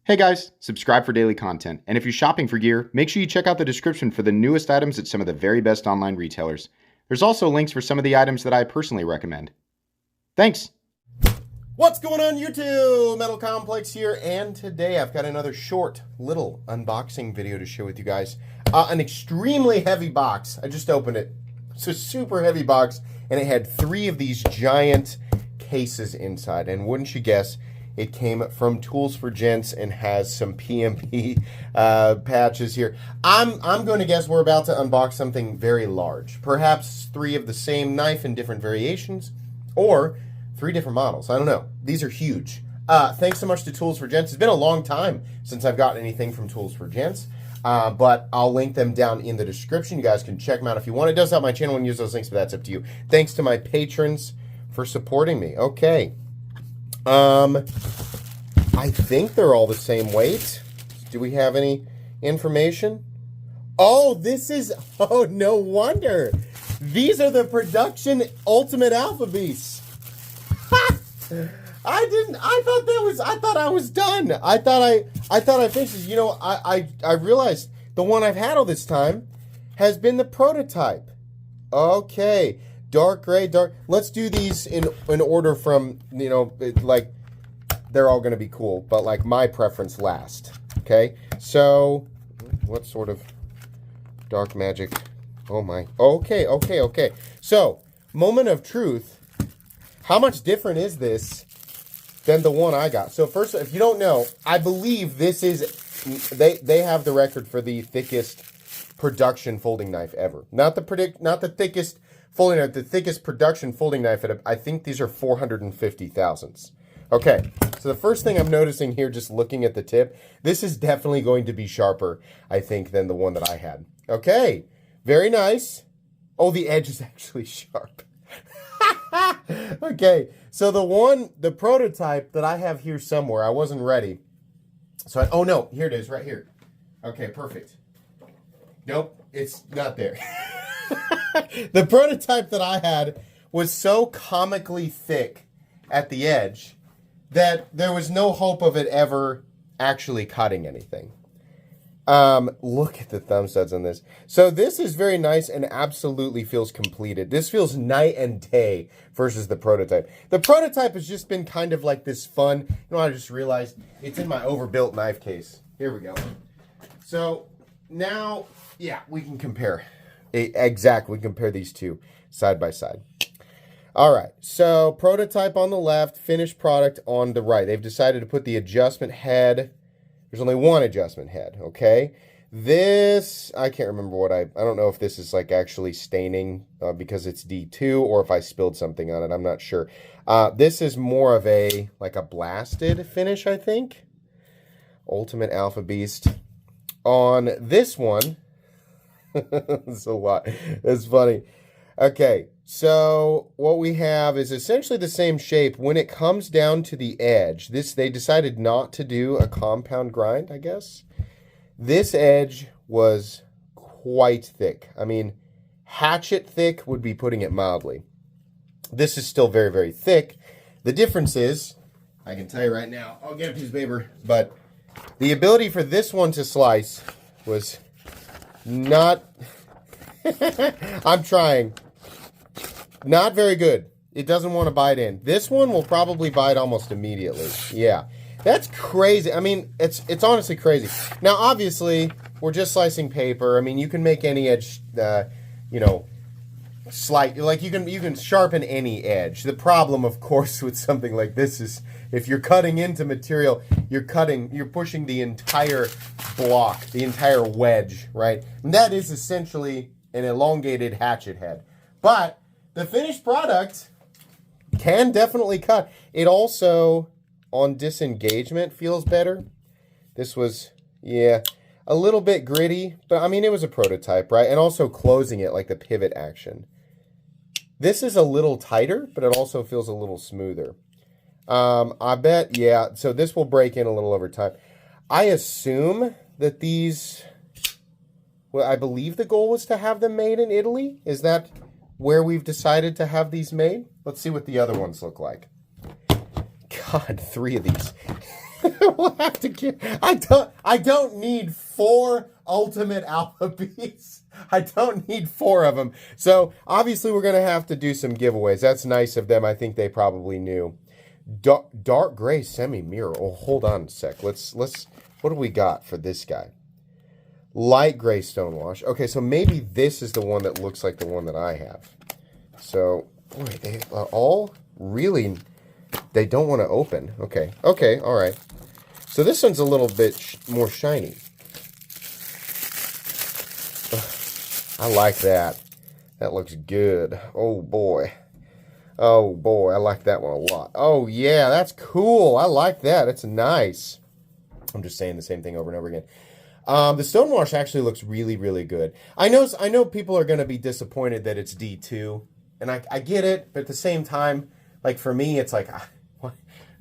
Hey guys, subscribe for daily content, and if you're shopping for gear, make sure you check out the description for the newest items at some of the very best online retailers. There's also links for some of the items that I personally recommend. Thanks! What's going on YouTube? Metal Complex here, and today I've got another short little unboxing video to share with you guys. An extremely heavy box. I just opened it. It's a super heavy box, and it had 3 of these giant cases inside, and wouldn't you guess, it came from Tools for Gents and has some PMP patches here. I'm going to guess we're about to unbox something very large. Perhaps 3 of the same knife in different variations, or 3 different models. I don't know. These are huge. Thanks so much to Tools for Gents. It's been a long time since I've gotten anything from Tools for Gents, but I'll link them down in the description. You guys can check them out if you want. It does help my channel and use those links, but that's up to you. Thanks to my patrons for supporting me. Okay. I think they're all the same weight. Do we have any information? Oh, oh, no wonder. These are the production Ultimate Alpha Beasts. I thought I was done. I thought I finished this. You know, I realized the one I've had all this time has been the prototype. Okay. Dark gray, dark. Let's do these in order from, you know, like, they're all going to be cool, but like my preference last. Okay. So, what sort of dark magic? Oh my. Okay. So, moment of truth. How much different is this than the one I got? So first, if you don't know, I believe this is, they have the record for the thickest production folding knife ever. Not the thickest folding knife, the thickest production folding knife. I think these are 450 thousandths. Okay, so the first thing I'm noticing here, just looking at the tip, this is definitely going to be sharper, I think, than the one that I had. Okay, very nice. Oh, the edge is actually sharp. Okay, so the prototype that I have here somewhere, I wasn't ready. So oh no, here it is, right here. Okay, perfect. Nope, it's not there. The prototype that I had was so comically thick at the edge that there was no hope of it ever actually cutting anything. Look at the thumb studs on this. So this is very nice and absolutely feels completed. This feels night and day versus the prototype. The prototype has just been kind of like this fun, you know, I just realized it's in my overbuilt knife case. Here we go. So now, yeah, we can compare. Exactly, we compare these two side by side. All right, so prototype on the left, finished product on the right. They've decided to put the adjustment head. There's only one adjustment head, okay? This, I can't remember what I don't know if this is like actually staining because it's D2 or if I spilled something on it. I'm not sure. This is more of like a blasted finish, I think. Ultimate Alpha Beast. On this one, it's a lot. It's funny. Okay, so what we have is essentially the same shape. When it comes down to the edge, they decided not to do a compound grind, I guess. This edge was quite thick. I mean, hatchet thick would be putting it mildly. This is still very, very thick. The difference is, I can tell you right now, I'll get a piece of paper, but the ability for this one to slice was not... I'm trying. Not very good. It doesn't want to bite in. This one will probably bite almost immediately. Yeah. That's crazy. I mean, it's honestly crazy. Now, obviously, we're just slicing paper. I mean, you can make any edge, you know, slight. Like, you can sharpen any edge. The problem, of course, with something like this is if you're cutting into material, you're pushing the entire block, the entire wedge, right? And that is essentially an elongated hatchet head. But the finished product can definitely cut. It also, on disengagement, feels better. This was, yeah, a little bit gritty, but I mean, it was a prototype, right? And also closing it, like the pivot action. This is a little tighter, but it also feels a little smoother. I bet, yeah, so this will break in a little over time. I assume that these, well, I believe the goal was to have them made in Italy. Is that where we've decided to have these made? Let's see what the other ones look like. God, 3 of these. We'll have to get, I don't need 4 Ultimate Alpha Beasts. I don't need 4 of them. So obviously we're gonna have to do some giveaways. That's nice of them. I think they probably knew. Dark gray semi-mirror. Oh, hold on a sec. Let's. What do we got for this guy? Light gray Stonewashed. Okay, so maybe this is the one that looks like the one that I have. So, boy, they are all really. They don't want to open. Okay. Okay. All right. So this one's a little bit more shiny. Ugh, I like that. That looks good. Oh boy. Oh boy, I like that one a lot. Oh yeah, that's cool. I like that. It's nice. I'm just saying the same thing over and over again. The Stonewash actually looks really, really good. I know people are going to be disappointed that it's D2, and I get it, but at the same time, like for me, it's like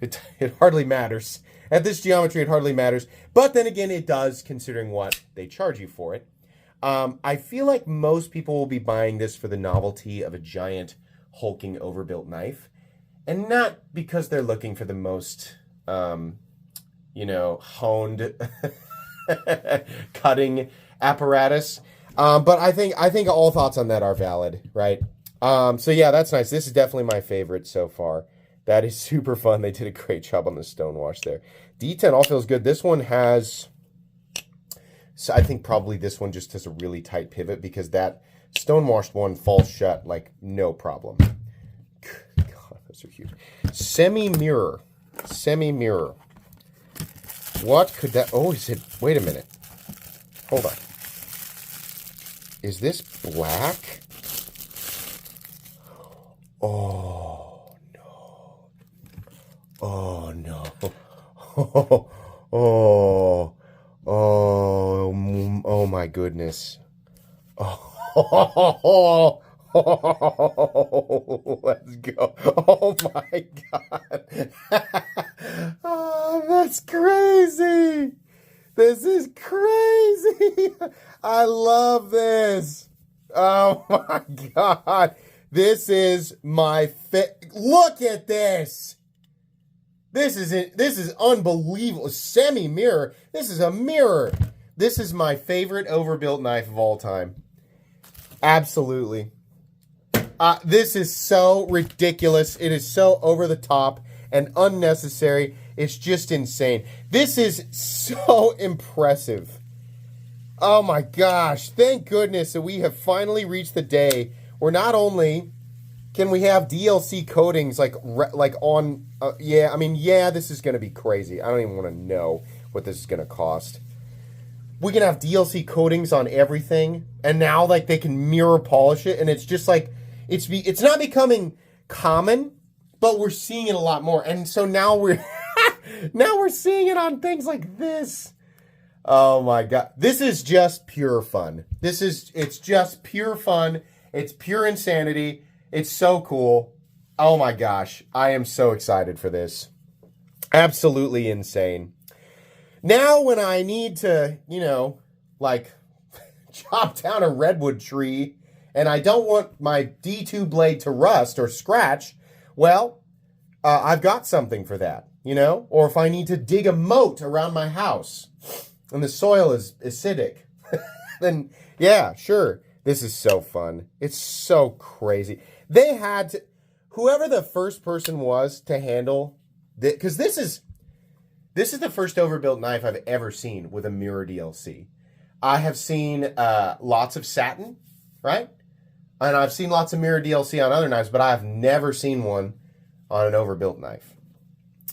it hardly matters. At this geometry, it hardly matters. But then again, it does, considering what they charge you for it. I feel like most people will be buying this for the novelty of a giant hulking overbuilt knife, and not because they're looking for the most honed cutting apparatus. But I think all thoughts on that are valid, right? So yeah, that's nice. This is definitely my favorite so far. That is super fun. They did a great job on the Stonewash there. D10 all feels good. This one has, so I think probably this one just has a really tight pivot, because that Stonewashed one falls shut like no problem. God, those are huge. Semi-mirror. Semi-mirror. What could that... Oh, is it... Wait a minute. Hold on. Is this black? Oh, no. Oh, no. Oh, my goodness. Oh, let's go. Oh my God. Oh, that's crazy. This is crazy. I love this. Oh my God. This is my look at this. This is unbelievable. Semi-mirror. This is a mirror. This is my favorite overbuilt knife of all time. Absolutely. This is so ridiculous. It is so over the top and unnecessary. It's just insane. This is so impressive. Oh my gosh. Thank goodness that we have finally reached the day where not only can we have DLC coatings like on... this is going to be crazy. I don't even want to know what this is going to cost. We can have DLC coatings on everything, and now like they can mirror polish it, and it's just like it's not becoming common, but we're seeing it a lot more. And so now we're seeing it on things like this. Oh my God. This is just pure fun. It's just pure fun. It's pure insanity. It's so cool. Oh my gosh. I am so excited for this. Absolutely insane. Now when I need to, chop down a redwood tree and I don't want my D2 blade to rust or scratch, well, I've got something for that, Or if I need to dig a moat around my house and the soil is acidic, then yeah, sure. This is so fun. It's so crazy. They had to, whoever the first person was to handle this, because this is the first overbuilt knife I've ever seen with a mirror DLC. I have seen lots of satin, right? And I've seen lots of mirror DLC on other knives, but I've never seen one on an overbuilt knife.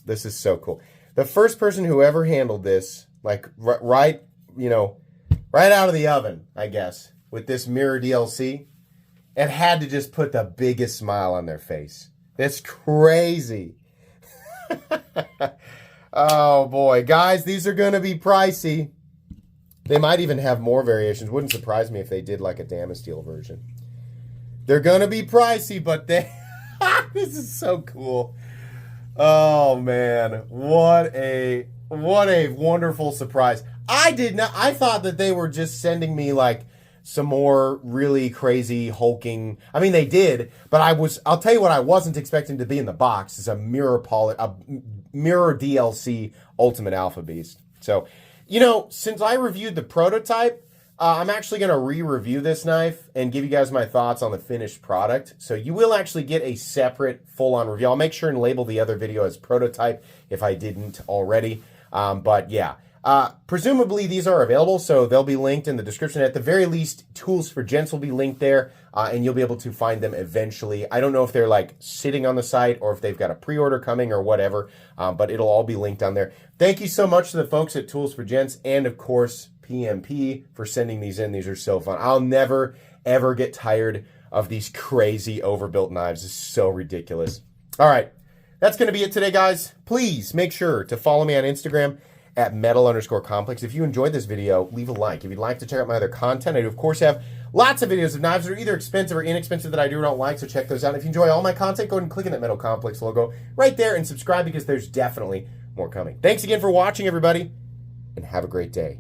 This is so cool. The first person who ever handled this, like right out of the oven, I guess, with this mirror DLC, it had to just put the biggest smile on their face. That's crazy. Oh boy, guys, these are gonna be pricey. They might even have more variations. Wouldn't surprise me if they did like a Damasteel version. They're gonna be pricey, but they this is so cool. Oh man, what a wonderful surprise. I thought that they were just sending me like some more really crazy hulking. I mean, they did, but I'll tell you what I wasn't expecting to be in the box is a mirror DLC Ultimate Alpha Beast. So, since I reviewed the prototype, I'm actually going to re-review this knife and give you guys my thoughts on the finished product. So you will actually get a separate full-on review. I'll make sure and label the other video as prototype if I didn't already. But yeah, presumably these are available, so they'll be linked in the description. At the very least, Tools for Gents will be linked there, and you'll be able to find them eventually. I don't know if they're like sitting on the site or if they've got a pre-order coming or whatever, but it'll all be linked on there. Thank you so much to the folks at Tools for Gents and, of course, PMP for sending these in. These are so fun. I'll never, ever get tired of these crazy overbuilt knives. It's so ridiculous. All right, that's going to be it today, guys. Please make sure to follow me on Instagram at metal_complex. If you enjoyed this video, leave a like. If you'd like to check out my other content, I do, of course, have lots of videos of knives that are either expensive or inexpensive that I do or don't like, so check those out. If you enjoy all my content, go ahead and click on that Metal Complex logo right there and subscribe because there's definitely more coming. Thanks again for watching, everybody, and have a great day.